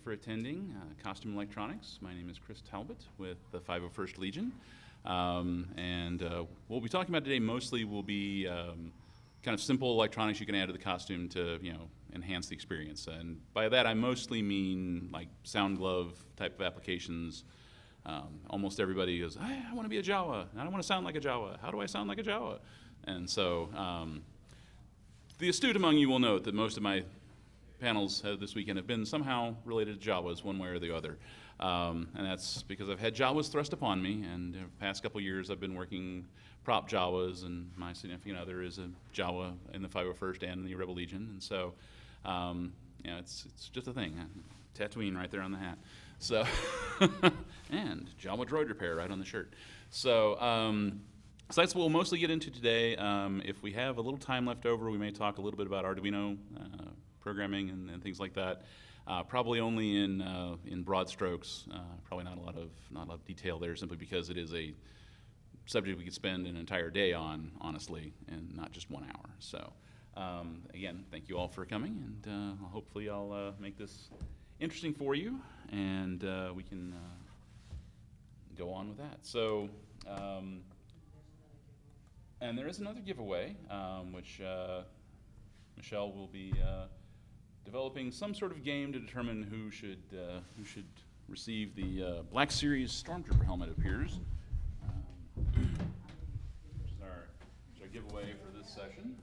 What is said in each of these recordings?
for attending Costume Electronics. My name is Chris Talbot with the 501st Legion. What we'll be talking about today mostly will be kind of simple electronics you can add to the costume to, enhance the experience. And by that I mostly mean like sound glove type of applications. Almost everybody goes, I want to be a Jawa, and I don't want to sound like a Jawa. How do I sound like a Jawa? And so the astute among you will note that most of my panels this weekend have been somehow related to Jawas one way or the other. And that's because I've had Jawas thrust upon me, and the past couple years I've been working prop Jawas, and my significant other is a Jawa in the 501st and in the Rebel Legion. And so, it's just a thing. Tatooine right there on the hat. So, and Jawa droid repair right on the shirt. So, so that's what we'll mostly get into today. If we have a little time left over, we may talk a little bit about Arduino programming and things like that. Probably only in broad strokes. Probably not a lot of detail there, simply because it is a subject we could spend an entire day on, honestly, and not just 1 hour. So, again, thank you all for coming, and hopefully I'll make this interesting for you, and we can go on with that. So, and there is another giveaway, which Michelle will be developing some sort of game to determine who should receive the Black Series Stormtrooper helmet. It appears, which is our giveaway for this session.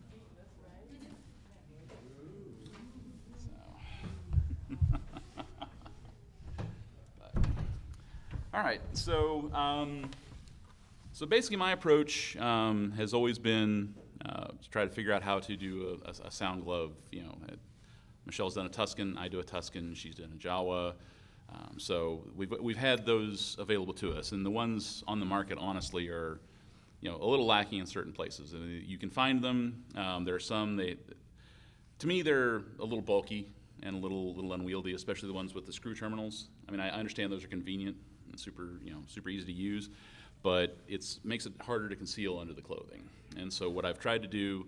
All right, so so basically my approach has always been to try to figure out how to do a sound glove. Michelle's done a Tuscan, I do a Tuscan, she's done a Jawa. So we've had those available to us, and the ones on the market honestly are a little lacking in certain places. I mean, you can find them. There are some to me they're a little bulky and a little unwieldy, especially the ones with the screw terminals. I mean, I understand those are convenient and super easy to use, but it makes it harder to conceal under the clothing. And so what I've tried to do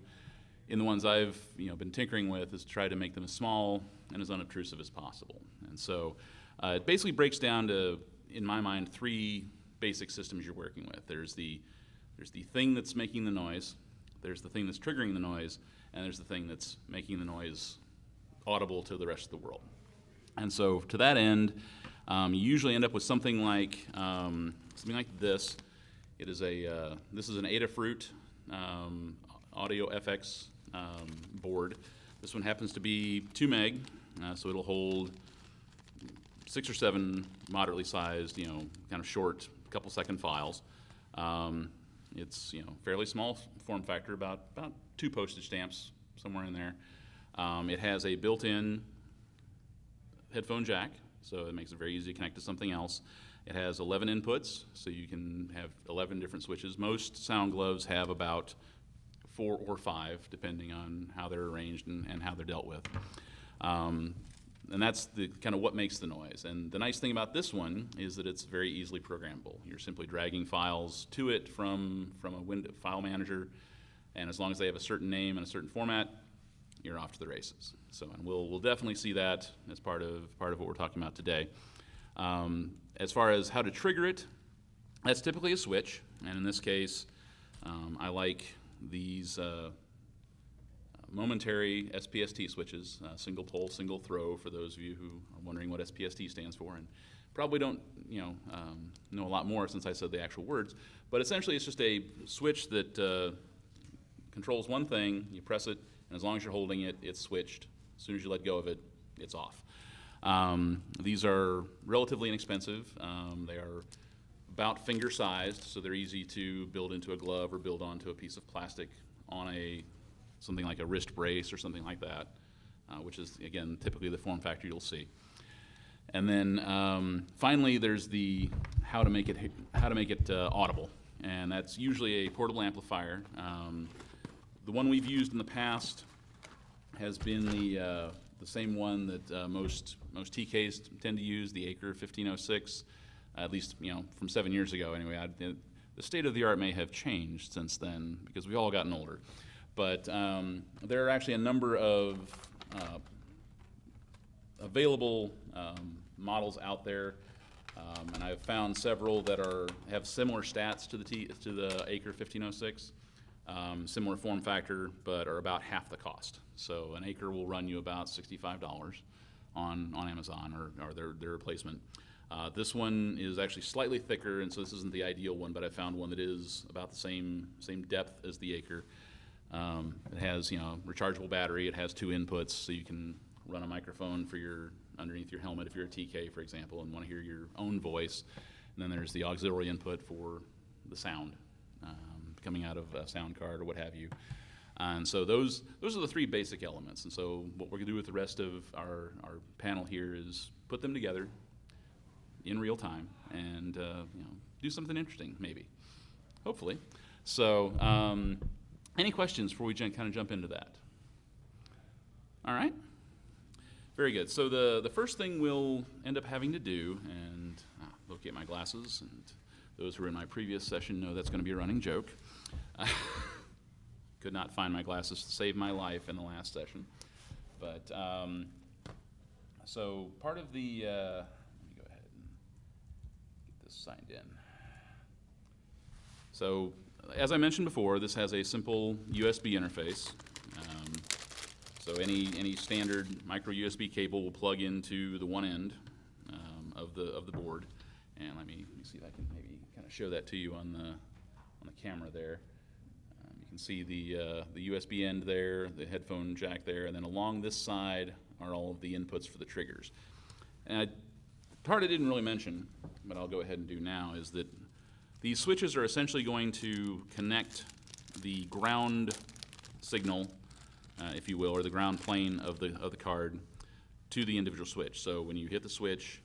in the ones I've been tinkering with is try to make them as small and as unobtrusive as possible. And so it basically breaks down to, in my mind, 3 basic systems you're working with. There's the thing that's making the noise, there's the thing that's triggering the noise, and there's the thing that's making the noise audible to the rest of the world. And so to that end, you usually end up with something like this. It is this is an Adafruit Audio FX board. This one happens to be 2 meg, so it'll hold 6 or 7 moderately sized, kind of short, couple second files. It's fairly small form factor, about 2 postage stamps, somewhere in there. It has a built-in headphone jack, so it makes it very easy to connect to something else. It has 11 inputs, so you can have 11 different switches. Most sound gloves have about 4 or 5, depending on how they're arranged and how they're dealt with. And that's the kind of what makes the noise. And the nice thing about this one is that it's very easily programmable. You're simply dragging files to it from a window file manager, and as long as they have a certain name and a certain format, you're off to the races. So, and we'll definitely see that as part of what we're talking about today. As far as how to trigger it, that's typically a switch, and in this case, I like these momentary SPST switches, single pole, single throw, for those of you who are wondering what SPST stands for, and probably don't know a lot more since I said the actual words, but essentially it's just a switch that controls one thing. You press it, and as long as you're holding it, it's switched. As soon as you let go of it, it's off. These are relatively inexpensive. They are about finger sized, so they're easy to build into a glove or build onto a piece of plastic on something like a wrist brace or something like that, which is, again, typically the form factor you'll see. And then finally, there's the how to make it audible, and that's usually a portable amplifier. The one we've used in the past has been the same one that most TKs tend to use, the Acre 1506. At least from 7 years ago. Anyway, the state of the art may have changed since then because we've all gotten older. But there are actually a number of available models out there, and I've found several that have similar stats to the Acre 1506, similar form factor, but are about half the cost. So an Acre will run you about $65 on Amazon or their replacement. This one is actually slightly thicker, and so this isn't the ideal one, but I found one that is about the same depth as the Acre. It has, rechargeable battery. It has 2 inputs, so you can run a microphone for underneath your helmet if you're a TK, for example, and want to hear your own voice. And then there's the auxiliary input for the sound coming out of a sound card or what have you. And so those are the 3 basic elements. And so what we're going to do with the rest of our panel here is put them together in real time and do something interesting, maybe, hopefully. So any questions before we kind of jump into that? All right. Very good. So the first thing we'll end up having to do, and locate my glasses, and those who were in my previous session know that's going to be a running joke. Could not find my glasses to save my life in the last session. But so part of the, let me go ahead and get this signed in. So as I mentioned before, this has a simple USB interface. So any standard micro USB cable will plug into the one end of the board. And let me see if I can maybe kind of show that to you on the camera there. You can see the USB end there, the headphone jack there, and then along this side are all of the inputs for the triggers. And the part I didn't really mention, but I'll go ahead and do now, is that these switches are essentially going to connect the ground signal, if you will, or the ground plane of the card to the individual switch. So when you hit the switch,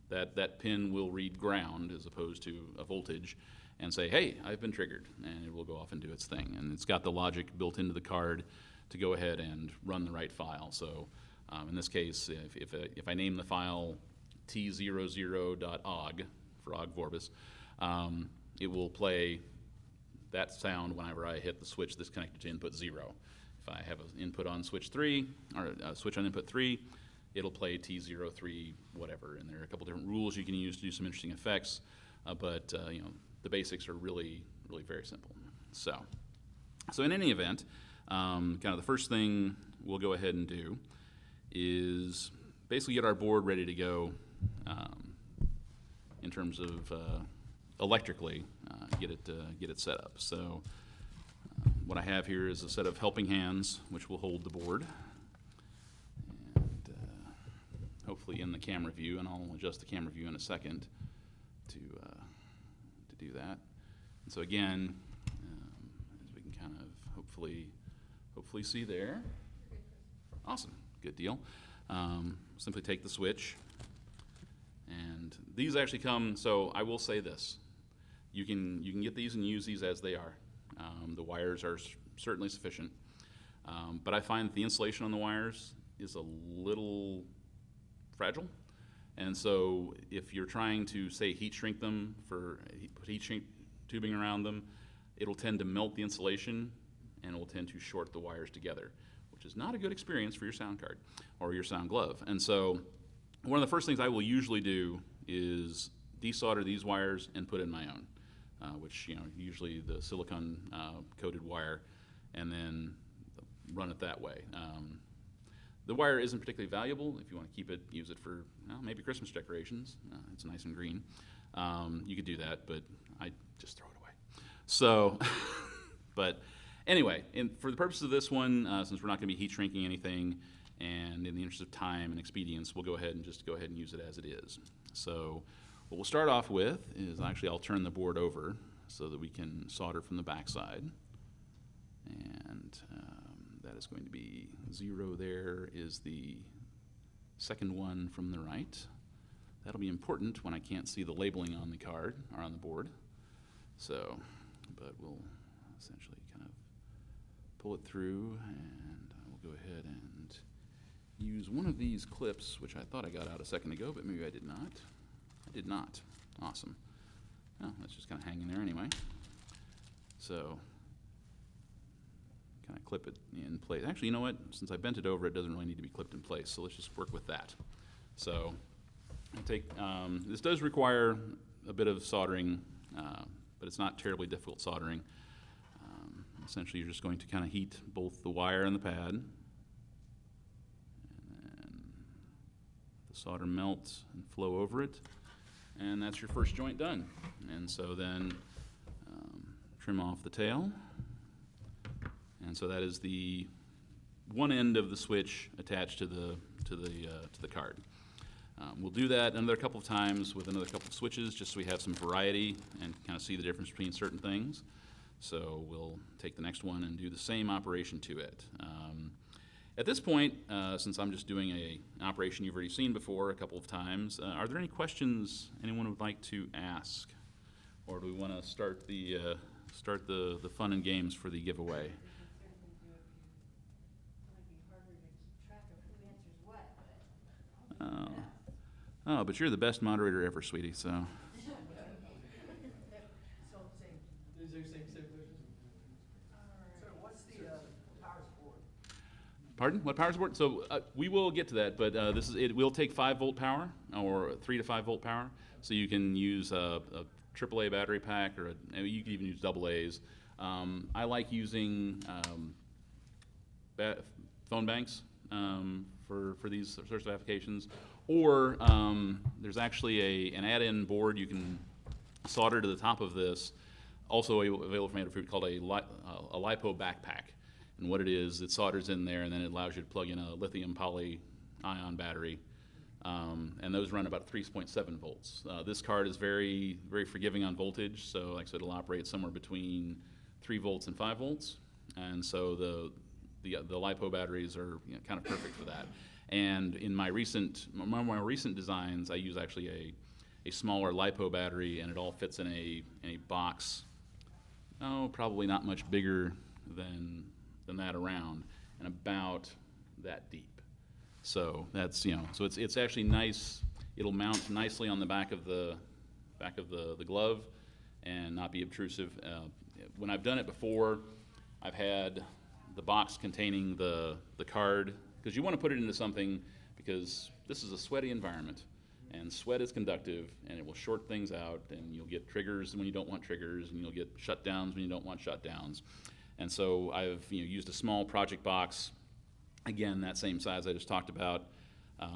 that pin will read ground as opposed to a voltage and say, hey, I've been triggered, and it will go off and do its thing. And it's got the logic built into the card to go ahead and run the right file. So in this case, if I name the file t00.og for og vorbis, it will play that sound whenever I hit the switch that's connected to input 0. If I have an input on switch 3, or a switch on input 3, it'll play T03 whatever. And there are a couple different rules you can use to do some interesting effects, but the basics are really, really very simple. So in any event, kind of the first thing we'll go ahead and do is basically get our board ready to go in terms of electrically get it set up. So what I have here is a set of helping hands which will hold the board, and hopefully in the camera view, and I'll adjust the camera view in a second to do that. And so again, as we can kind of hopefully see there. Awesome, good deal. Simply take the switch, and these actually come. So I will say this: you can get these and use these as they are. The wires are certainly sufficient, but I find that the insulation on the wires is a little fragile, and so if you're trying to, say, heat shrink them, put heat shrink tubing around them, it'll tend to melt the insulation and it will tend to short the wires together, which is not a good experience for your sound card or your sound glove. And so one of the first things I will usually do is desolder these wires and put in my own. Which, usually the silicone coated wire, and then run it that way. The wire isn't particularly valuable. If you want to keep it, use it for maybe Christmas decorations. It's nice and green. You could do that, but I just throw it away. So, but anyway, for the purpose of this one, since we're not going to be heat shrinking anything, and in the interest of time and expedience, we'll go ahead and use it as it is. So what we'll start off with is, actually I'll turn the board over so that we can solder from the backside. And that is going to be 0 there is the second one from the right. That'll be important when I can't see the labeling on the card or on the board. So, but we'll essentially kind of pull it through, and I will go ahead and use one of these clips, which I thought I got out a second ago, but maybe I did not. Did not. Awesome. Well, that's just kind of hanging there anyway. So, kind of clip it in place. Actually, you know what? Since I bent it over, it doesn't really need to be clipped in place, so let's just work with that. So I'll take, this does require a bit of soldering, but it's not terribly difficult soldering. Essentially, you're just going to kind of heat both the wire and the pad, and then the solder melts and flow over it, and that's your first joint done. And so then trim off the tail, and so that is the one end of the switch attached to the card. We'll do that another couple of times with another couple of switches, just so we have some variety and kind of see the difference between certain things. So we'll take the next one and do the same operation to it. At this point, since I'm just doing an operation you've already seen before a couple of times, are there any questions anyone would like to ask? Or do we want to start the fun and games for the giveaway? Oh, but you're the best moderator ever, sweetie, so. Pardon? What power support? So we will get to that, but it will take 5-volt power or 3 to 5 volt power. So you can use a AAA battery pack, or you can even use AA's. I like using phone banks for these sorts of applications. Or there's actually an add-in board you can solder to the top of this, also available from Adafruit, called a LiPo backpack. And what it is, it solders in there, and then it allows you to plug in a lithium poly-ion battery. And those run about 3.7 volts. This card is very, very forgiving on voltage, so like I said, it'll operate somewhere between 3 volts and 5 volts. And so the LiPo batteries are kind of perfect for that. And in my more recent designs, I use actually a smaller LiPo battery, and it all fits in a box, probably not much bigger than that around, and about that deep. So that's, so it's actually nice. It'll mount nicely on the back of the glove and not be obtrusive. When I've done it before, I've had the box containing the card, because you want to put it into something, because this is a sweaty environment, and sweat is conductive, and it will short things out, and you'll get triggers when you don't want triggers, and you'll get shutdowns when you don't want shutdowns. And so I've used a small project box, again, that same size I just talked about,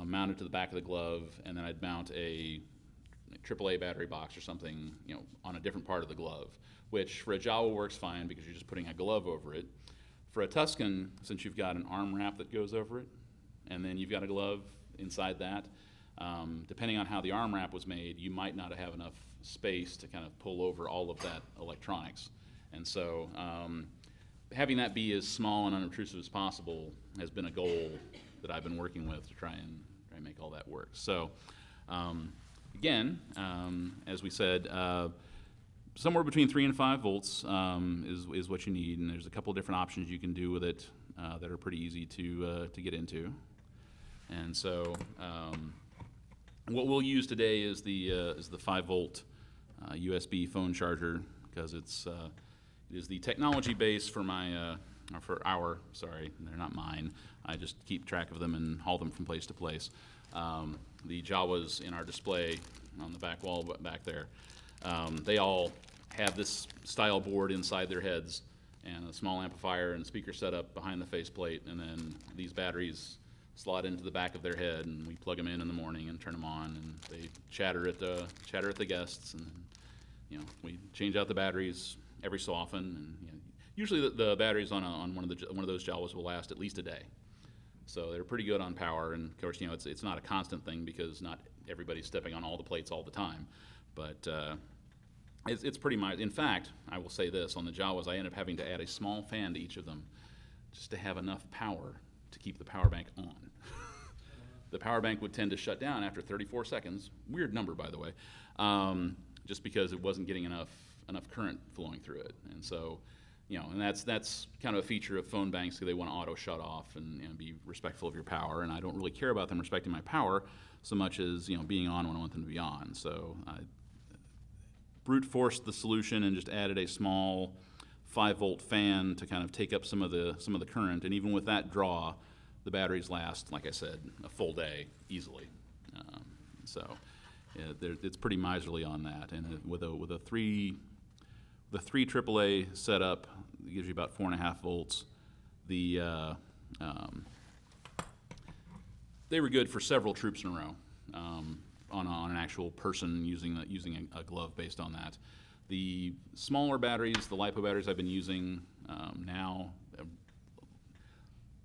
mounted to the back of the glove, and then I'd mount a AAA battery box or something, on a different part of the glove, which for a Jawa works fine because you're just putting a glove over it. For a Tuscan, since you've got an arm wrap that goes over it, and then you've got a glove inside that, depending on how the arm wrap was made, you might not have enough space to kind of pull over all of that electronics. And so having that be as small and unobtrusive as possible has been a goal that I've been working with to try and make all that work. So again, as we said, somewhere between 3 and 5 volts is what you need, and there's a couple different options you can do with it that are pretty easy to get into. And so what we'll use today is the 5-volt USB phone charger, because it is the technology base for sorry, they're not mine. I just keep track of them and haul them from place to place. The Jawas in our display on the back wall back there, they all have this style board inside their heads, and a small amplifier and speaker setup behind the faceplate, and then these batteries slot into the back of their head, and we plug them in the morning and turn them on, and they chatter at the guests, and we change out the batteries every so often, and usually the batteries on one of those Jawas will last at least a day. So they're pretty good on power, and of course it's not a constant thing because not everybody's stepping on all the plates all the time, but it's pretty much. In fact, I will say this, on the Jawas I end up having to add a small fan to each of them just to have enough power to keep the power bank on. The power bank would tend to shut down after 34 seconds, weird number by the way, just because it wasn't getting enough current flowing through it. And so, and that's kind of a feature of phone banks, because they want to auto shut off and be respectful of your power, and I don't really care about them respecting my power so much as being on when I want them to be on. So I brute forced the solution and just added a small 5-volt fan to kind of take up some of the current, and even with that draw, the batteries last, like I said, a full day easily. So yeah, it's pretty miserly on that, and with a 3 AAA setup, it gives you about 4.5 volts. They were good for several troops in a row on an actual person using a glove based on that. The smaller batteries, the LiPo batteries I've been using now,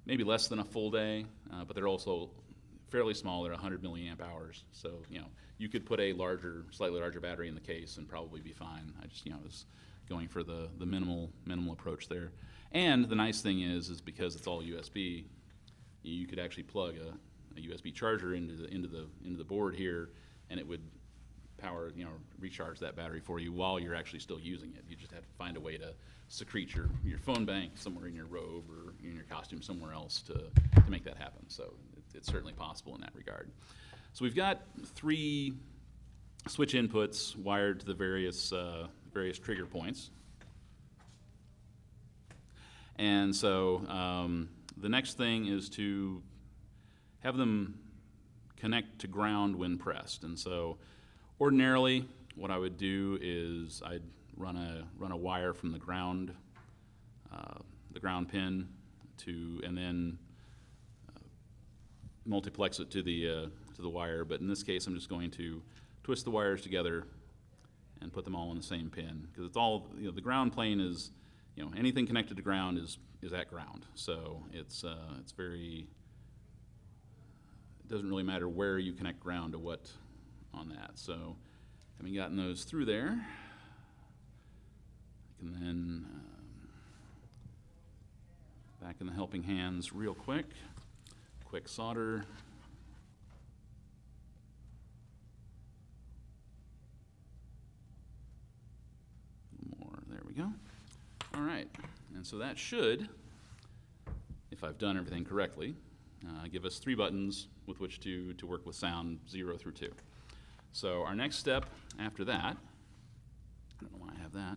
maybe less than a full day, but they're also fairly small. They're 100 milliamp hours, so you could put a slightly larger battery in the case and probably be fine. I just was going for the minimal approach there. And the nice thing is because it's all USB, you could actually plug a USB charger into the board here, and it would power, recharge that battery for you while you're actually still using it. You just have to find a way to secrete your phone bank somewhere in your robe or in your costume somewhere else to make that happen. So it's certainly possible in that regard. So we've got 3 switch inputs wired to the various trigger points. And so the next thing is to have them connect to ground when pressed. And so ordinarily what I would do is I'd run a wire from the ground pin and then multiplex it to the wire. But in this case, I'm just going to twist the wires together and put them all on the same pin, because it's all, the ground plane is, anything connected to ground is at ground. So it's very, it doesn't really matter where you connect ground to what on that. So having gotten those through there, I can then back in the helping hands real quick solder. More, there we go. All right, and so that should, if I've done everything correctly, give us 3 buttons with which to work with sound 0 through 2. So our next step after that, I don't know why I have that,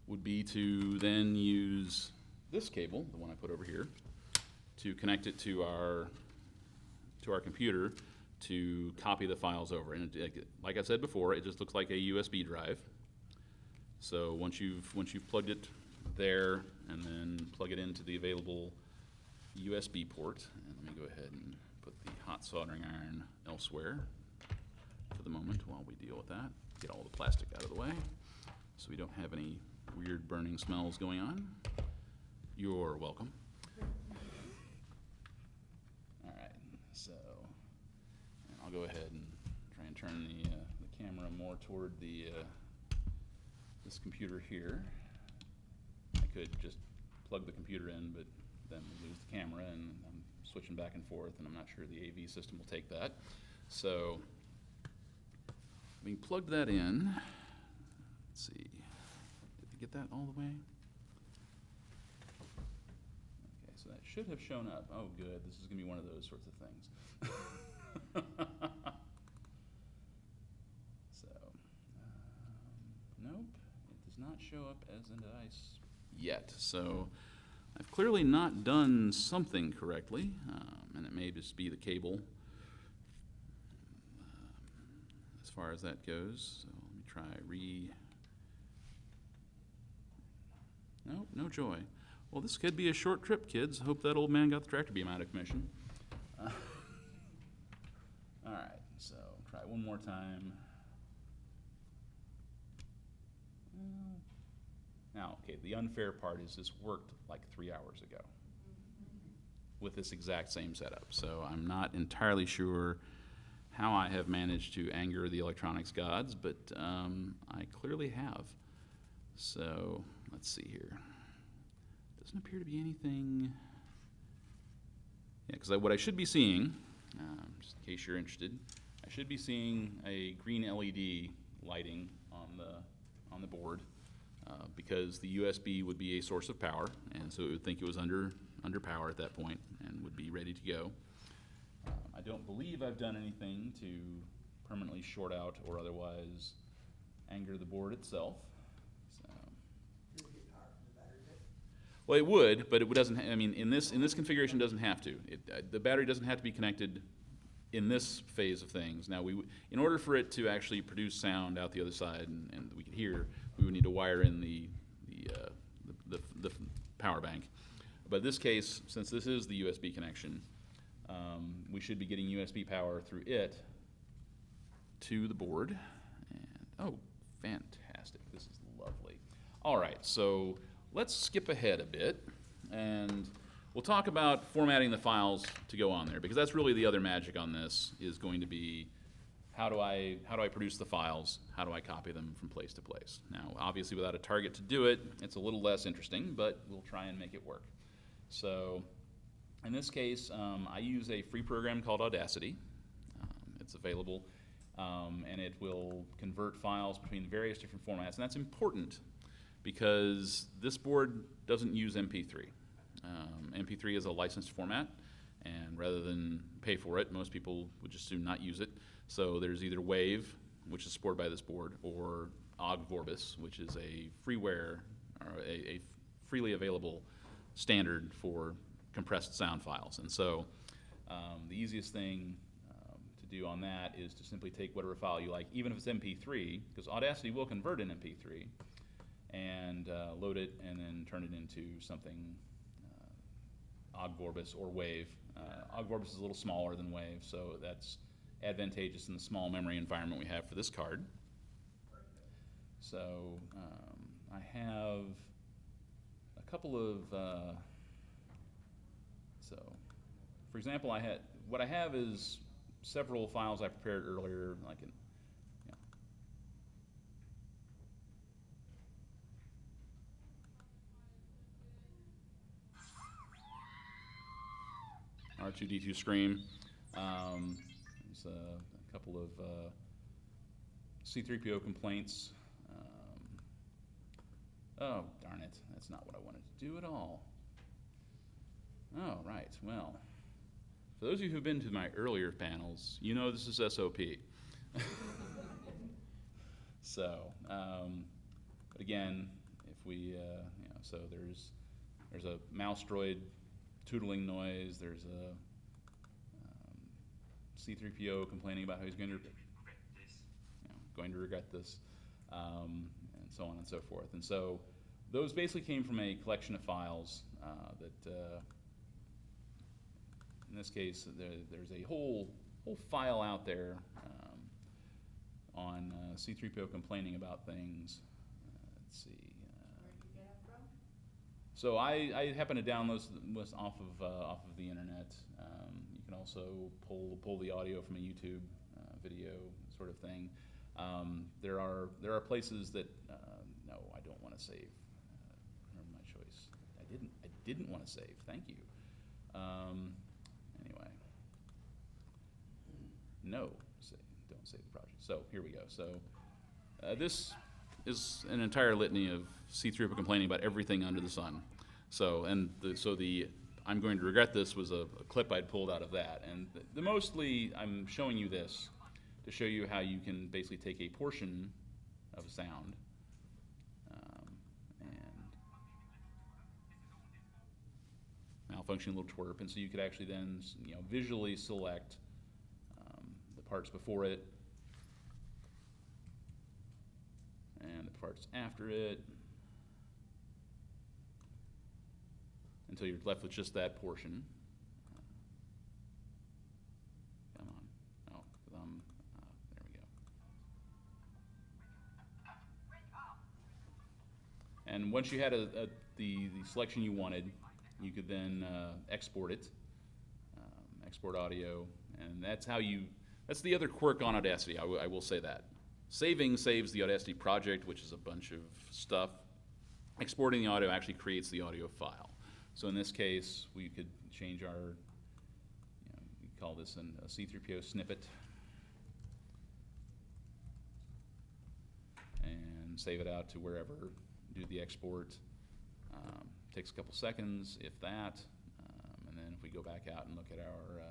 would be to then use this cable, the one I put over here, to connect it to our computer to copy the files over. And like I said before, it just looks like a USB drive. So once you've plugged it there, and then plug it into the available USB port, and let me go ahead and put the hot soldering iron elsewhere for the moment while we deal with that. Get all the plastic out of the way so we don't have any weird burning smells going on. You're welcome. All right, so I'll go ahead and try and turn the camera more toward this computer here. I could just plug the computer in, but then we lose the camera, and I'm switching back and forth, and I'm not sure the AV system will take that. So we plugged that in. Let's see, did we get that all the way? Okay, so that should have shown up. Oh, good. This is going to be one of those sorts of things. So, nope, it does not show up as a device yet. So I've clearly not done something correctly, and it may just be the cable as far as that goes. So let me try Nope, no joy. Well, this could be a short trip, kids. Hope that old man got the tractor beam out of commission. All right, so try one more time. Now, okay, the unfair part is this worked like 3 hours ago with this exact same setup. So I'm not entirely sure how I have managed to anger the electronics gods, but I clearly have. So let's see here. Doesn't appear to be anything. Yeah, because what I should be seeing, just in case you're interested, I should be seeing a green LED lighting on the board. Because the USB would be a source of power, and so it would think it was under power at that point and would be ready to go. I don't believe I've done anything to permanently short out or otherwise anger the board itself. So. Well, it would, but it doesn't. I mean, in this configuration, it doesn't have to. The battery doesn't have to be connected in this phase of things. Now, in order for it to actually produce sound out the other side and we could hear, we would need to wire in the power bank. But in this case, since this is the USB connection, we should be getting USB power through it to the board. And, oh, fantastic! This is lovely. All right, so let's skip ahead a bit, and we'll talk about formatting the files to go on there, because that's really the other magic on this, is going to be how do I produce the files, how do I copy them from place to place. Now, obviously without a target to do it, it's a little less interesting, but we'll try and make it work. So in this case, I use a free program called Audacity. It's available, and it will convert files between various different formats, and that's important because this board doesn't use MP3. MP3 is a licensed format, and rather than pay for it, most people would just soon not use it. So there's either WAV, which is supported by this board, or OGG Vorbis, which is a freeware, or a freely available standard for compressed sound files. And so the easiest thing to do on that is to simply take whatever file you like, even if it's MP3, because Audacity will convert in MP3, and load it and then turn it into something OGG Vorbis or WAV. OGG Vorbis is a little smaller than WAV, so that's advantageous in the small memory environment we have for this card. So I have a couple of, so for example, what I have is several files I prepared earlier, like in, R2D2 Scream. There's a couple of C3PO complaints. Oh, darn it. That's not what I wanted to do at all. Oh, right. Well, for those of you who've been to my earlier panels, you know this is SOP. So, but again, if we, so there's a mouse droid tootling noise. There's a C3PO complaining about how he's going to regret this, and so on and so forth. And so those basically came from a collection of files that, in this case, there's a whole file out there on C3PO complaining about things. Let's see. Where did you get it from? So I happen to download this off of the internet. You can also pull the audio from a YouTube video sort of thing. There are places that no, I don't want to save. Remember my choice. I didn't want to save. Thank you. Anyway, no, don't save the project. So here we go. So this is an entire litany of C3PO complaining about everything under the sun. So I'm going to regret this was a clip I'd pulled out of that. And mostly I'm showing you this to show you how you can basically take a portion of a sound and malfunction, a little twerp, and so you could actually then visually select the parts before it and the parts after it, until you're left with just that portion. Come on. Oh, there we go. And once you had the selection you wanted, you could then export it, export audio, and that's the other quirk on Audacity, I will say that. Saving saves the Audacity project, which is a bunch of stuff. Exporting the audio actually creates the audio file. So in this case, we could change our, we call this a C3PO snippet, and save it out to wherever, do the export. Takes a couple seconds, if that, and then if we go back out and look at our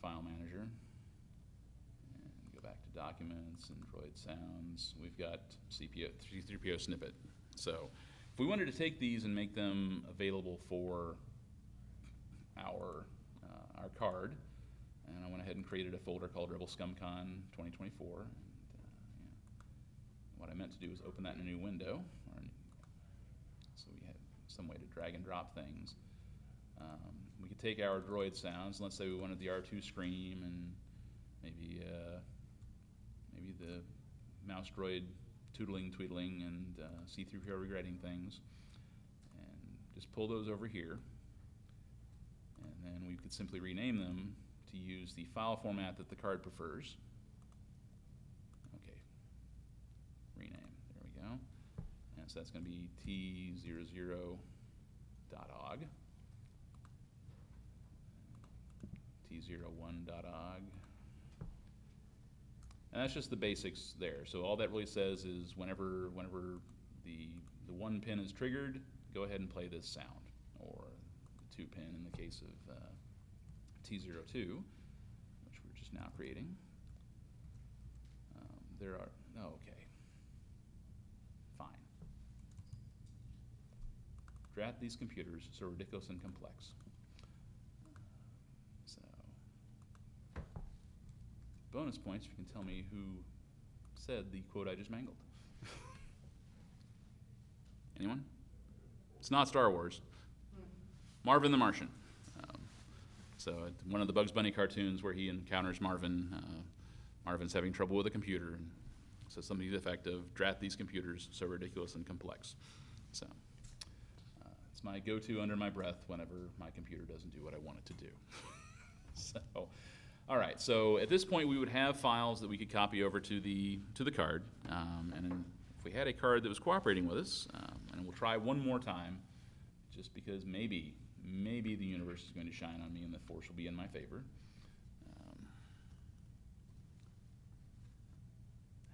file manager, and go back to documents and Droid Sounds, we've got C3PO snippet. So If we wanted to take these and make them available for our card, and I went ahead and created a folder called Rebel ScumCon 2024. And, what I meant to do was open that in a new window, so we had some way to drag and drop things. We could take our droid sounds. Let's say we wanted the R2 scream, and maybe the mouse droid tootling, tweedling, and C-3PO regretting things, and just pull those over here. And then we could simply rename them to use the file format that the card prefers. Okay, rename, there we go. And so that's going to be T00.og, T01.og. And that's just the basics there. So all that really says is whenever the 1 pin is triggered, go ahead and play this sound, or the 2 pin in the case of T02, which we're just now creating. Okay, fine. Drat these computers, so ridiculous and complex. So, bonus points if you can tell me who said the quote I just mangled. Anyone? It's not Star Wars. Marvin the Martian. So one of the Bugs Bunny cartoons where he encounters Marvin. Marvin's having trouble with a computer, and says something to the effect of, "Drat these computers, so ridiculous and complex." So it's my go-to under my breath whenever my computer doesn't do what I want it to do. So, all right. So at this point, we would have files that we could copy over to the card, and then if we had a card that was cooperating with us, and we'll try one more time, just because maybe the universe is going to shine on me and the force will be in my favor.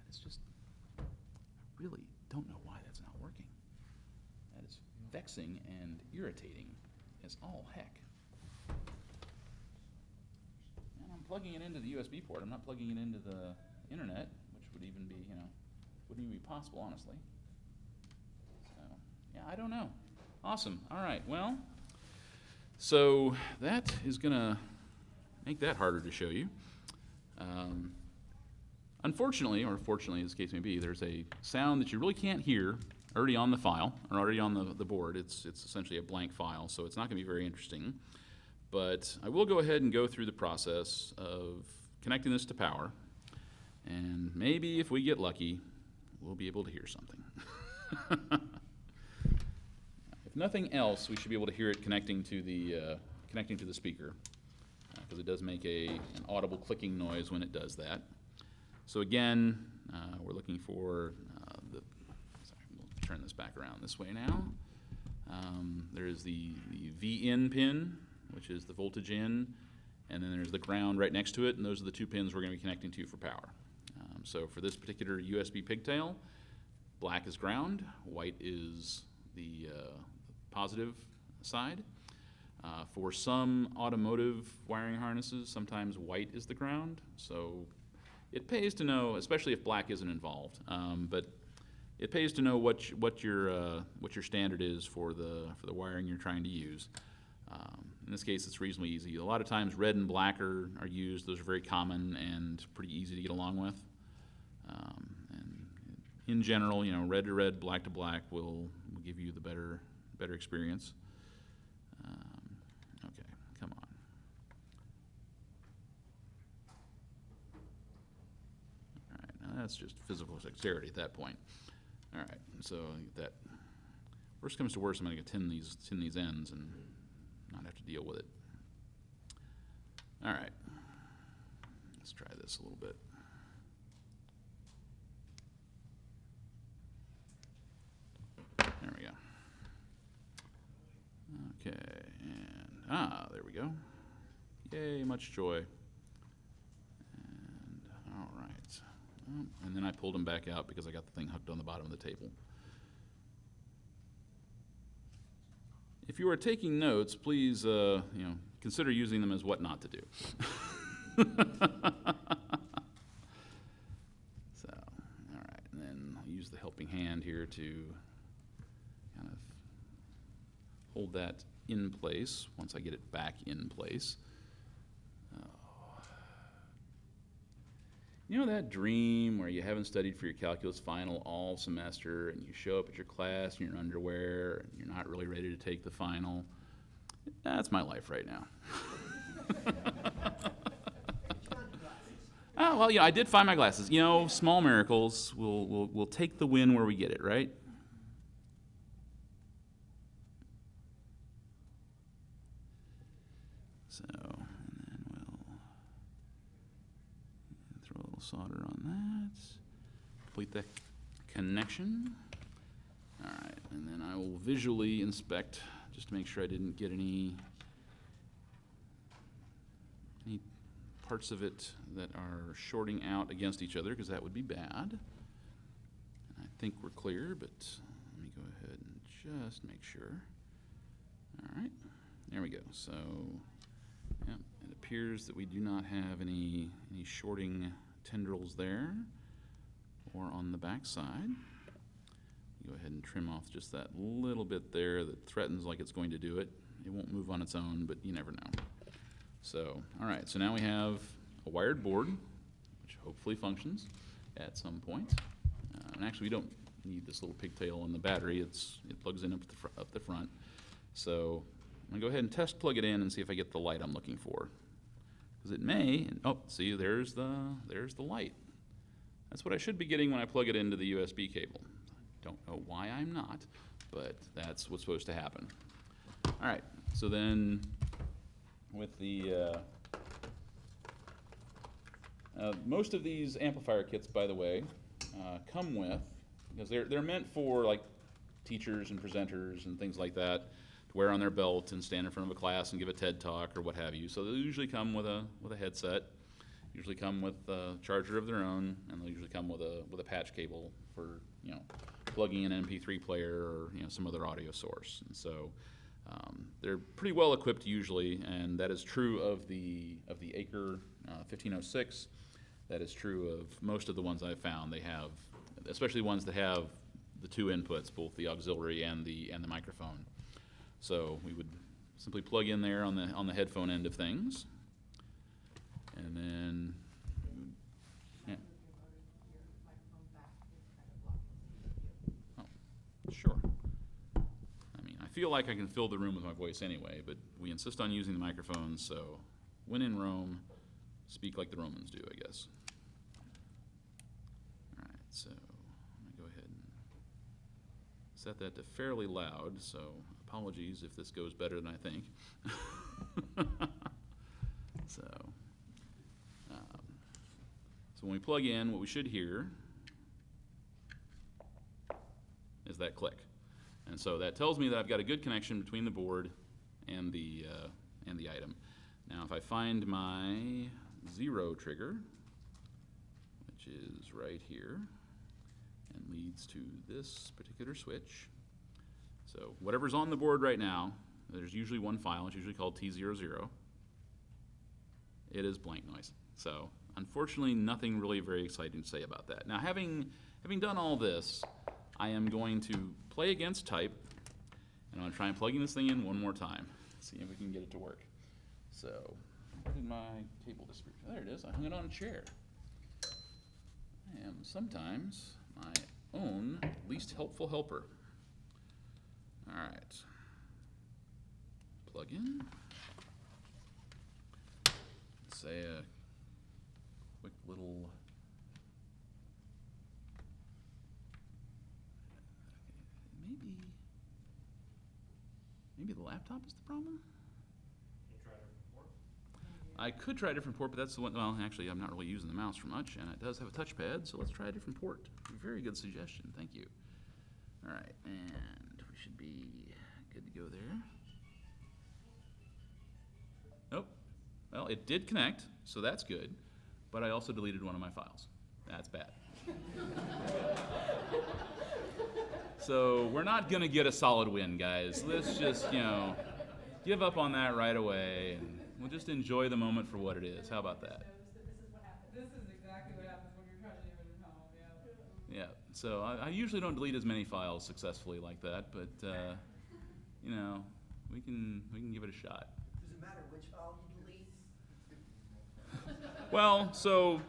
That is just, I really don't know why that's not working. That is vexing and irritating as all heck. And I'm plugging it into the USB port. I'm not plugging it into the internet, which would even be, wouldn't even be possible, honestly. So, yeah, I don't know. Awesome. All right. Well, so that is going to make that harder to show you. Unfortunately, or fortunately as the case may be, there's a sound that you really can't hear already on the file, or already on the board. It's essentially a blank file, so it's not going to be very interesting. But I will go ahead and go through the process of connecting this to power, and maybe if we get lucky, we'll be able to hear something. If nothing else, we should be able to hear it connecting to the speaker, because it does make an audible clicking noise when it does that. So again, we're looking for we'll turn this back around this way now. There is the V-in pin, which is the voltage in, and then there's the ground right next to it, and those are the 2 pins we're going to be connecting to for power. So for this particular USB pigtail, black is ground, white is the positive side. For some automotive wiring harnesses, sometimes white is the ground, so it pays to know, especially if black isn't involved, but it pays to know what your standard is for the wiring you're trying to use. In this case, it's reasonably easy. A lot of times, red and black are used. Those are very common and pretty easy to get along with. And in general, red to red, black to black will give you the better experience. Okay, come on. All right, now that's just physical dexterity at that point. All right, so that worst comes to worst, I'm going to tin these ends and not have to deal with it. All right, let's try this a little bit. There we go. Okay, and there we go. Yay, much joy. And all right. And then I pulled them back out because I got the thing hooked on the bottom of the table. If you are taking notes, please, consider using them as what not to do. So, all right, and then I'll use the helping hand here to kind of hold that in place once I get it back in place. You know that dream where you haven't studied for your calculus final all semester and you show up at your class in your underwear and you're not really ready to take the final? That's my life right now. Oh, well, yeah, I did find my glasses. You know, small miracles. We'll take the win where we get it, right? So, and then we'll throw a little solder on that. Complete the connection. All right, and then I will visually inspect just to make sure I didn't get any parts of it that are shorting out against each other, because that would be bad. I think we're clear, but let me go ahead and just make sure. All right, there we go. So, yeah, it appears that we do not have any shorting tendrils there or on the back side. Go ahead and trim off just that little bit there that threatens like it's going to do it. It won't move on its own, but you never know. So, all right, so now we have a wired board, which hopefully functions at some point. And actually, we don't need this little pigtail on the battery. It plugs in up the front. So I'm gonna go ahead and test plug it in and see if I get the light I'm looking for. Because it may, oh, see, there's the light. That's what I should be getting when I plug it into the USB cable. Don't know why I'm not, but that's what's supposed to happen. All right, so then with the, most of these amplifier kits, by the way, come with, because they're meant for like teachers and presenters and things like that, to wear on their belt and stand in front of a class and give a TED talk or what have you. So they usually come with a headset, usually come with a charger of their own, and they'll usually come with a patch cable for, you know, plugging in an MP3 player or, you know, some other audio source. And so they're pretty well equipped usually, and that is true of the Acre 1506. That is true of most of the ones I've found. They have, especially ones that have the two inputs, both the auxiliary and the microphone. So we would simply plug in there on the headphone end of things, and then yeah. Oh, sure. I mean, I feel like I can fill the room with my voice anyway, but we insist on using the microphones, so when in Rome, speak like the Romans do, I guess. All right, so I'm gonna go ahead and set that to fairly loud, so apologies if this goes better than I think. So when we plug in, what we should hear is that click. And so that tells me that I've got a good connection between the board and the item. Now if I find my 0 trigger, which is right here, and leads to this particular switch. So whatever's on the board right now, there's usually one file, it's usually called T00. It is blank noise. So unfortunately, nothing really very exciting to say about that. Now having done all this, I am going to play against type, and I'm going to try and plug in this thing in one more time, see if we can get it to work. So, where did my cable disappear? There it is, I hung it on a chair. I am sometimes my own least helpful helper. All right, plug in. Say a quick little. Maybe the laptop is the problem? Can you try a different port? I could try a different port, but that's the one, well, actually, I'm not really using the mouse for much, and it does have a touchpad, so let's try a different port. Very good suggestion, thank you. All right, and we should be good to go there. Nope. Well, it did connect, so that's good, but I also deleted one of my files. That's bad. So we're not gonna get a solid win, guys. Let's just, you know, give up on that right away, and we'll just enjoy the moment for what it is. How about that? This is exactly what happens when you're trying to do it at home, yeah. Yeah, so I usually don't delete as many files successfully like that, but, you know, we can give it a shot. Does it matter which file you delete? Well, so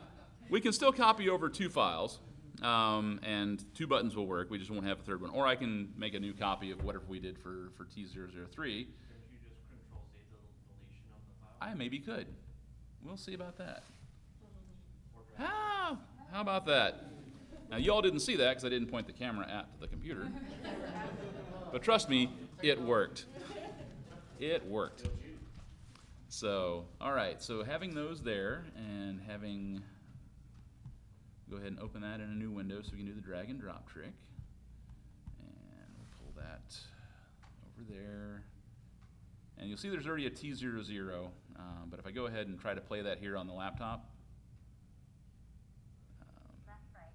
we can still copy over 2 files, and 2 buttons will work. We just won't have a 3rd one. Or I can make a new copy of whatever we did for T003. Couldn't you just Control-Z the deletion of the file? I maybe could. We'll see about that. Or drag How about that? Now, you all didn't see that because I didn't point the camera at the computer. But trust me, it worked. It worked. So, all right. So having those there and having, go ahead and open that in a new window so we can do the drag and drop trick. And we'll pull that over there. And you'll see there's already a T00, but if I go ahead and try to play that here on the laptop. Left, right.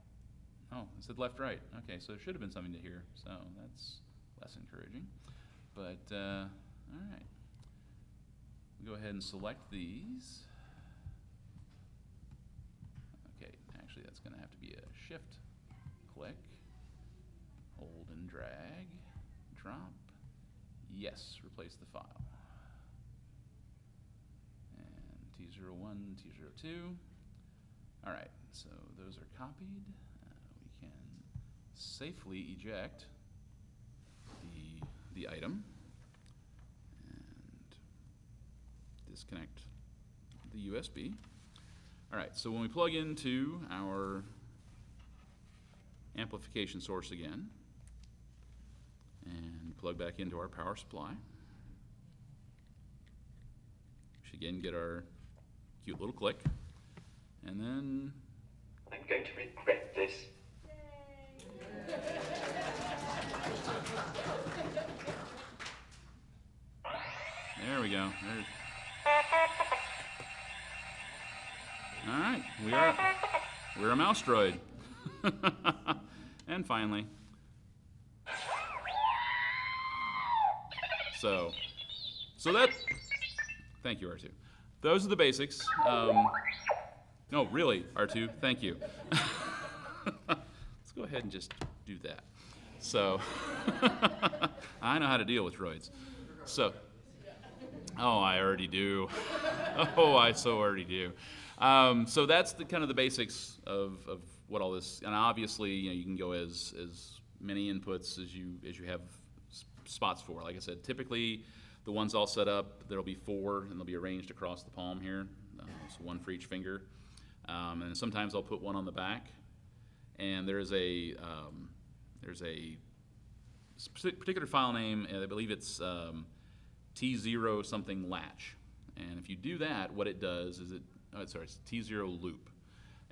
Oh, it said left, right. Okay, so there should have been something to hear, so that's less encouraging. But, all right. We'll go ahead and select these. Okay, actually that's going to have to be a shift click, hold and drag, drop. Yes, replace the file. And T01, T02. All right, so those are copied. We can safely eject the item and disconnect the USB. All right, so when we plug into our amplification source again and plug back into our power supply, we should again get our cute little click. And then I'm going to regret this. there we go. All right, we're a mouse droid. And finally, so that. Thank you, R2. Those are the basics. No, really, R2. Thank you. Let's go ahead and just do that. So I know how to deal with droids. So. Oh, I already do. Oh, I so already do. So that's the kind of the basics of what all this, and obviously, you can go as many inputs as you have spots for. Like I said, typically the ones all set up, there'll be 4, and they'll be arranged across the palm here, so 1 for each finger. And sometimes I'll put 1 on the back, and there's a particular file name, and I believe it's T0 something latch. And if you do that, what it does is it's T0 loop.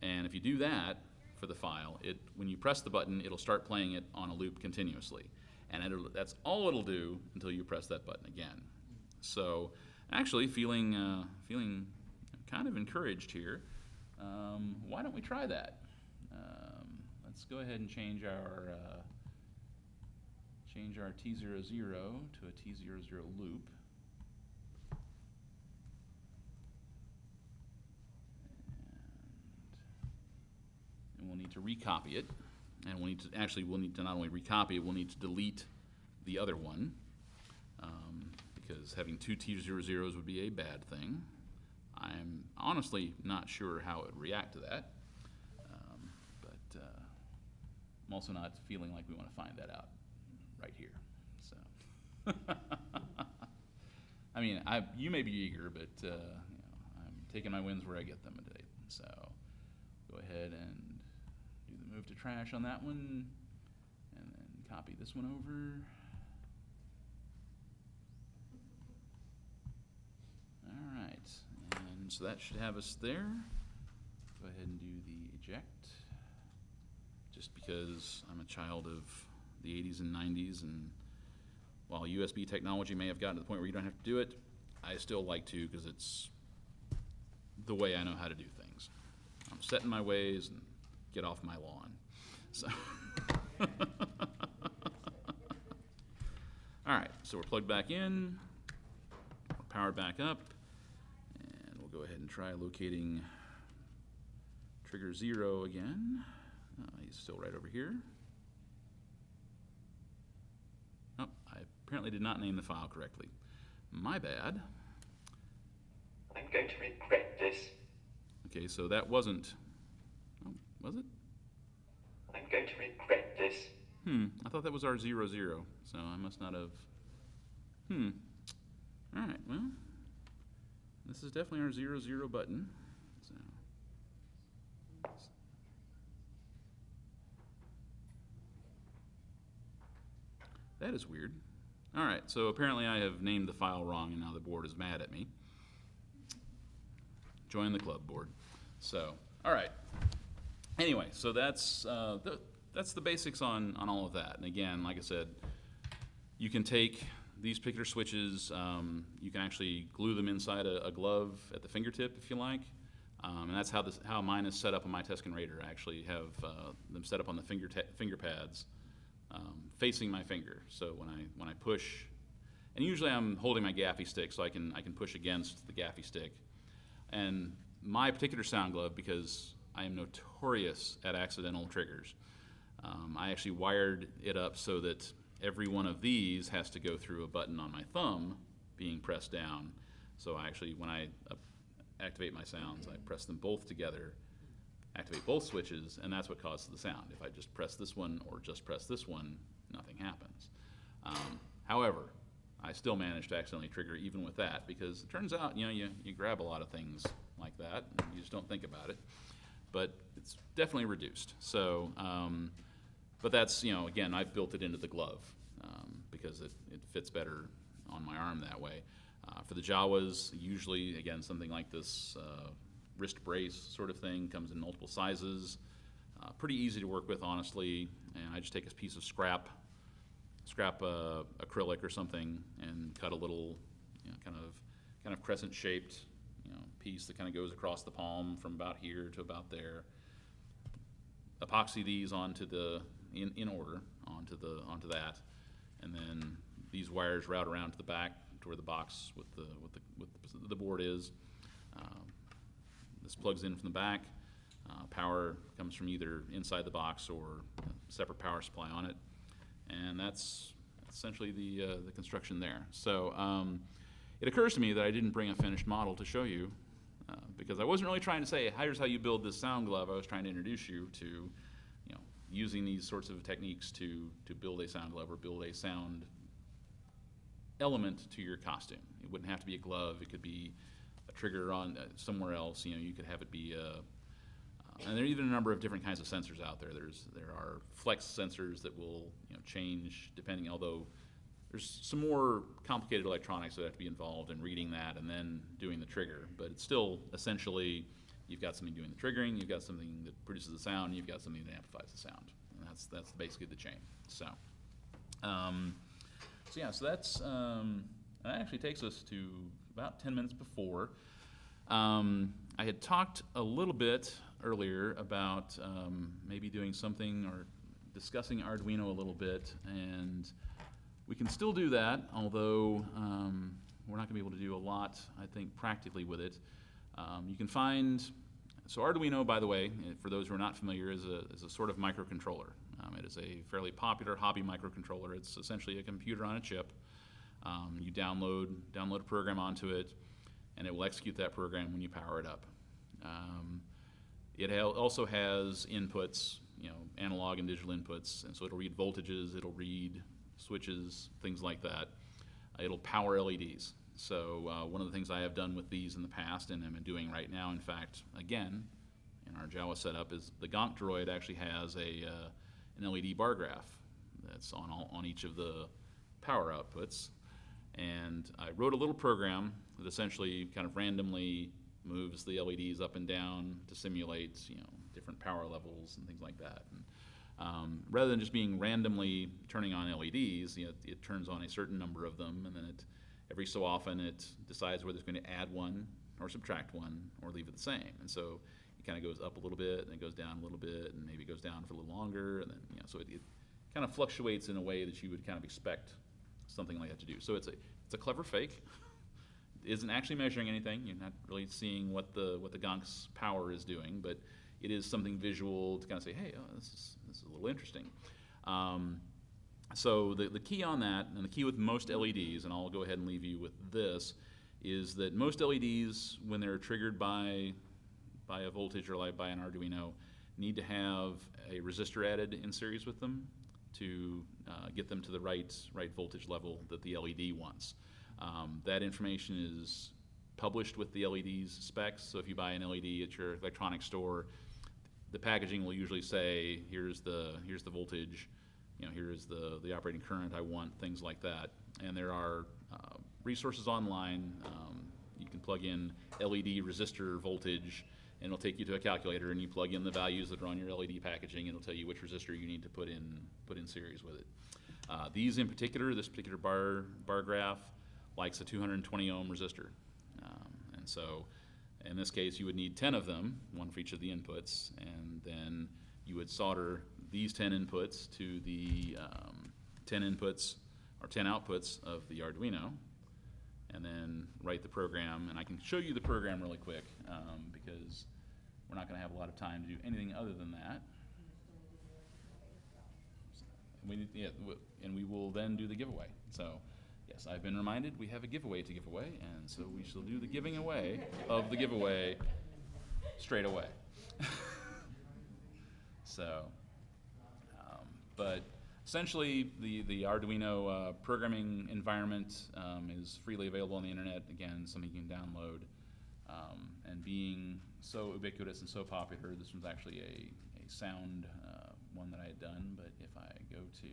And if you do that for the file, when you press the button, it'll start playing it on a loop continuously. And that's all it'll do until you press that button again. So actually feeling kind of encouraged here. Why don't we try that? Let's go ahead and change our T00 to a T00 loop. And we'll need to recopy it. And we'll need to not only recopy it, we'll need to delete the other one. Because having 2 T00s would be a bad thing. I'm honestly not sure how it would react to that. But I'm also not feeling like we want to find that out right here. So, I mean, you may be eager, but I'm taking my wins where I get them today. So, go ahead and do the move to trash on that one, and then copy this one over. All right, and so that should have us there. Go ahead and do the eject, just because I'm a child of the 80s and 90s, and while USB technology may have gotten to the point where you don't have to do it, I still like to because it's the way I know how to do things. I'm set in my ways and get off my lawn. So, all right, so we're plugged back in, we're powered back up, and we'll go ahead and try locating trigger 0 again. He's still right over here. Oh, I apparently did not name the file correctly. My bad. I'm going to regret this. Okay, so that wasn't, oh, was it? I'm going to regret this. I thought that was our 0, 0, so I must not have, All right, well, this is definitely our 0, 0 button, so. That is weird. All right, so apparently I have named the file wrong, and now the board is mad at me. Join the club, board. So, all right. Anyway, so that's the basics on all of that. And again, like I said, you can take these particular switches, you can actually glue them inside a glove at the fingertip if you like. And that's how mine is set up on my Tuscan Raider. I actually have them set up on the finger pads facing my finger. So when I push, and usually I'm holding my gaffy stick so I can push against the gaffy stick. And my particular sound glove, because I am notorious at accidental triggers, I actually wired it up so that every one of these has to go through a button on my thumb being pressed down. So I actually, when I activate my sounds, I press them both together, activate both switches, and that's what causes the sound. If I just press this one or just press this one, nothing happens. However, I still manage to accidentally trigger even with that, because it turns out, you grab a lot of things like that, and you just don't think about it. But it's definitely reduced. So, but that's, again, I've built it into the glove because it fits better on my arm that way. For the Jawas, usually, again, something like this wrist brace sort of thing comes in multiple sizes. Pretty easy to work with, honestly, and I just take a piece of scrap acrylic or something and cut a little, kind of crescent-shaped, piece that kind of goes across the palm from about here to about there. Epoxy these onto in order onto that, and then these wires route around to the back to where the box with the board is. This plugs in from the back. Power comes from either inside the box or a separate power supply on it, and that's essentially the construction there. So it occurs to me that I didn't bring a finished model to show you, because I wasn't really trying to say, here's how you build this sound glove. I was trying to introduce you to, using these sorts of techniques to build a sound glove or build a sound element to your costume. It wouldn't have to be a glove. It could be a trigger on somewhere else. You could have it be and there are even a number of different kinds of sensors out there. There are flex sensors that will change depending, although there's some more complicated electronics that have to be involved in reading that and then doing the trigger. But it's still essentially, you've got something doing the triggering, you've got something that produces the sound, and you've got something that amplifies the sound. And that's basically the chain. So, so that's that actually takes us to about 10 minutes before. I had talked a little bit earlier about maybe doing something or discussing Arduino a little bit, and we can still do that, although we're not going to be able to do a lot, I think, practically with it. You can find, so Arduino, by the way, for those who are not familiar, is a sort of microcontroller. It is a fairly popular hobby microcontroller. It's essentially a computer on a chip. You download a program onto it, and it will execute that program when you power it up. It also has inputs, analog and digital inputs, and so it'll read voltages, it'll read switches, things like that. It'll power LEDs. So one of the things I have done with these in the past, and I'm doing right now, in fact, again, in our Jawa setup, is the Gonk Droid actually has an LED bar graph that's on each of the power outputs. And I wrote a little program that essentially kind of randomly moves the LEDs up and down to simulate, different power levels and things like that. And rather than just being randomly turning on LEDs, it turns on a certain number of them, and then every so often it decides whether it's going to add one or subtract one or leave it the same. And so it kind of goes up a little bit, and it goes down a little bit, and maybe goes down for a little longer, and then so it kind of fluctuates in a way that you would kind of expect something like that to do. So it's a clever fake. It isn't actually measuring anything. You're not really seeing what the Gonk's power is doing, but it is something visual to kind of say, hey, this is a little interesting. So the key on that, and the key with most LEDs, and I'll go ahead and leave you with this, is that most LEDs, when they're triggered by a voltage or like by an Arduino, need to have a resistor added in series with them to get them to the right voltage level that the LED wants. That information is published with the LED's specs, so if you buy an LED at your electronics store, the packaging will usually say, here's the voltage, here's the operating current I want, things like that. And there are resources online. You can plug in LED resistor voltage, and it'll take you to a calculator, and you plug in the values that are on your LED packaging, and it'll tell you which resistor you need to put in series with it. These in particular, this particular bar graph likes a 220 ohm resistor. And so in this case, you would need 10 of them, one for each of the inputs, and then you would solder these 10 inputs to the 10 inputs or 10 outputs of the Arduino, and then write the program. And I can show you the program really quick because we're not going to have a lot of time to do anything other than that. And we will then do the giveaway. So, yes, I've been reminded we have a giveaway to give away, and so we shall do the giving away of the giveaway straight away. So, but essentially, the Arduino programming environment is freely available on the internet. Again, something you can download. And being so ubiquitous and so popular, this was actually a sound one that I had done. But if I go to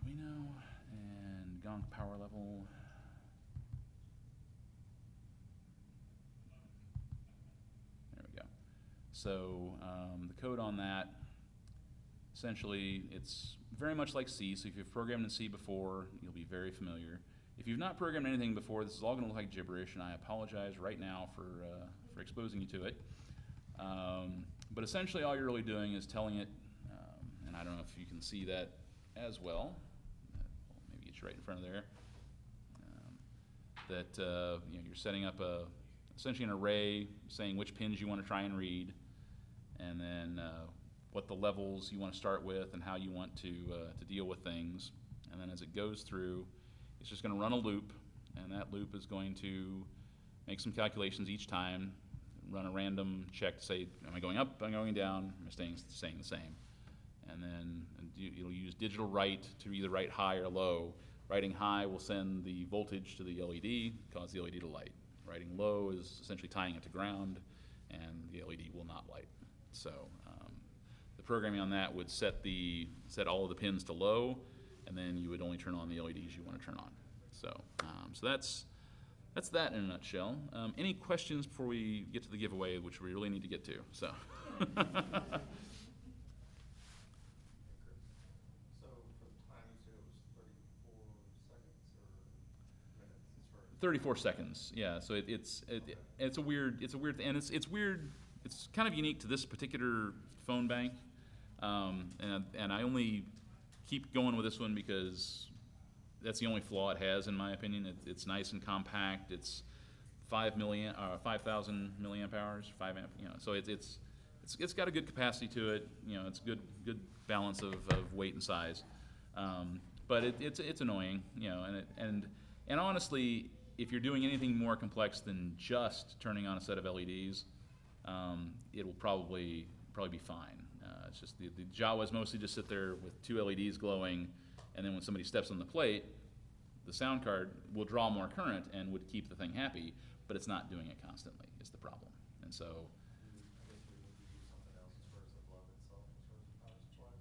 Arduino and Gonk power level, there we go. So the code on that, essentially, it's very much like C. So if you've programmed in C before, you'll be very familiar. If you've not programmed anything before, this is all going to look like gibberish, and I apologize right now for exposing you to it. But essentially, all you're really doing is telling it, and I don't know if you can see that as well. Maybe get you right in front of there. That you're setting up essentially an array, saying which pins you want to try and read, and then what the levels you want to start with, and how you want to deal with things. And then as it goes through, it's just going to run a loop, and that loop is going to make some calculations each time, run a random check to say, am I going up, am I going down, am I staying the same? And then it'll use digital write to either write high or low. Writing high will send the voltage to the LED, cause the LED to light. Writing low is essentially tying it to ground, and the LED will not light. So the programming on that would set all of the pins to low, and then you would only turn on the LEDs you want to turn on. So, so that's that in a nutshell. Any questions before we get to the giveaway, which we really need to get to? So. So for the time, you said it was 34 seconds or minutes? 34 seconds. Yeah. So it's a weird and it's weird. It's kind of unique to this particular phone bank, and I only keep going with this one because that's the only flaw it has, in my opinion. It's nice and compact. It's 5,000 milliamp hours, 5 amp. So it's got a good capacity to it. It's good balance of weight and size. But it's annoying. And honestly, if you're doing anything more complex than just turning on a set of LEDs, it'll probably be fine. It's just the job was mostly just sit there with 2 LEDs glowing, and then when somebody steps on the plate, the sound card will draw more current and would keep the thing happy, but it's not doing it constantly is the problem. And so, I guess we would use something else as far as the glove itself, as far as the power supply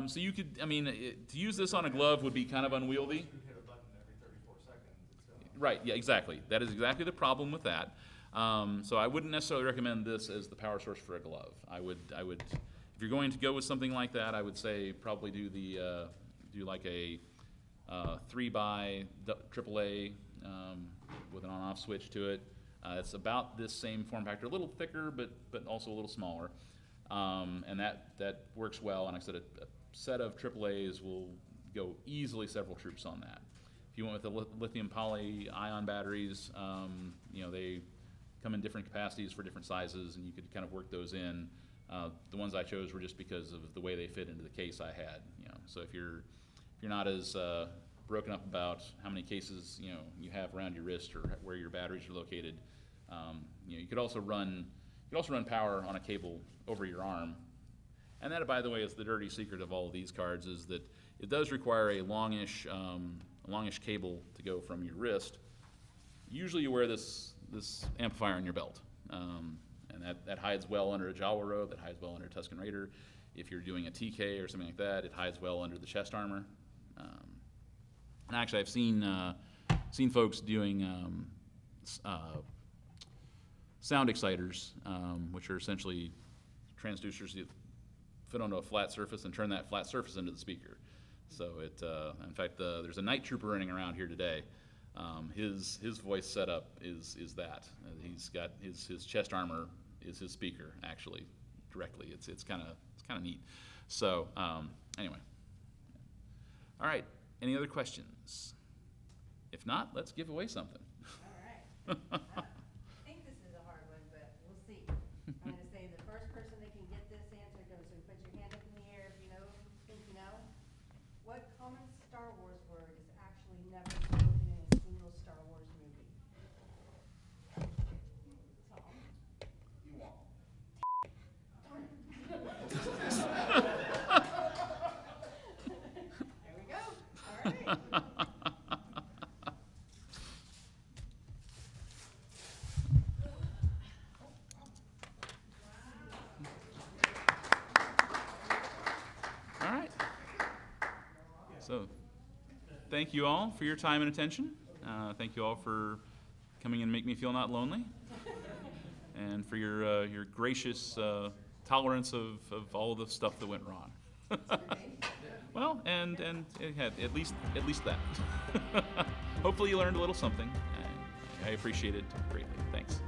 things. so you could, to use this on a glove would be kind of unwieldy. You hit a button every 34 seconds, it's going. Right, yeah, exactly. That is exactly the problem with that. So I wouldn't necessarily recommend this as the power source for a glove. I would, if you're going to go with something like that, I would say probably do like a 3x AAA with an on-off switch to it. It's about this same form factor, a little thicker, but also a little smaller, and that works well. And like I said, a set of AAAs will go easily several troops on that. If you went with the lithium poly-ion batteries, they come in different capacities for different sizes, and you could kind of work those in. The ones I chose were just because of the way they fit into the case I had. So if you're not as broken up about how many cases you have around your wrist or where your batteries are located, you could also run power on a cable over your arm. And that, by the way, is the dirty secret of all of these cards, is that it does require a longish cable to go from your wrist. Usually you wear this amplifier in your belt, and that hides well under a Jawa robe, that hides well under a Tusken Raider. If you're doing a TK or something like that, it hides well under the chest armor. And actually, I've seen folks doing sound exciters, which are essentially transducers that fit onto a flat surface and turn that flat surface into the speaker. So in fact, there's a night trooper running around here today. His voice setup is that. He's got his chest armor is his speaker, actually, directly. It's kind of neat. So anyway, all right. Any other questions? If not, let's give away something. All right. I think this is a hard one, but we'll see. I'm going to say the first person that can get this answer goes, so put your hand up in the air if you know, think you know. What common Star Wars word is actually never spoken in a single Star Wars movie? Tom? You won't. There we go. All right. All right. So, thank you all for your time and attention. Thank you all for coming and make me feel not lonely, and for your gracious tolerance of all the stuff that went wrong. Well, and it had at least that. Hopefully, you learned a little something. And I appreciate it greatly. Thanks.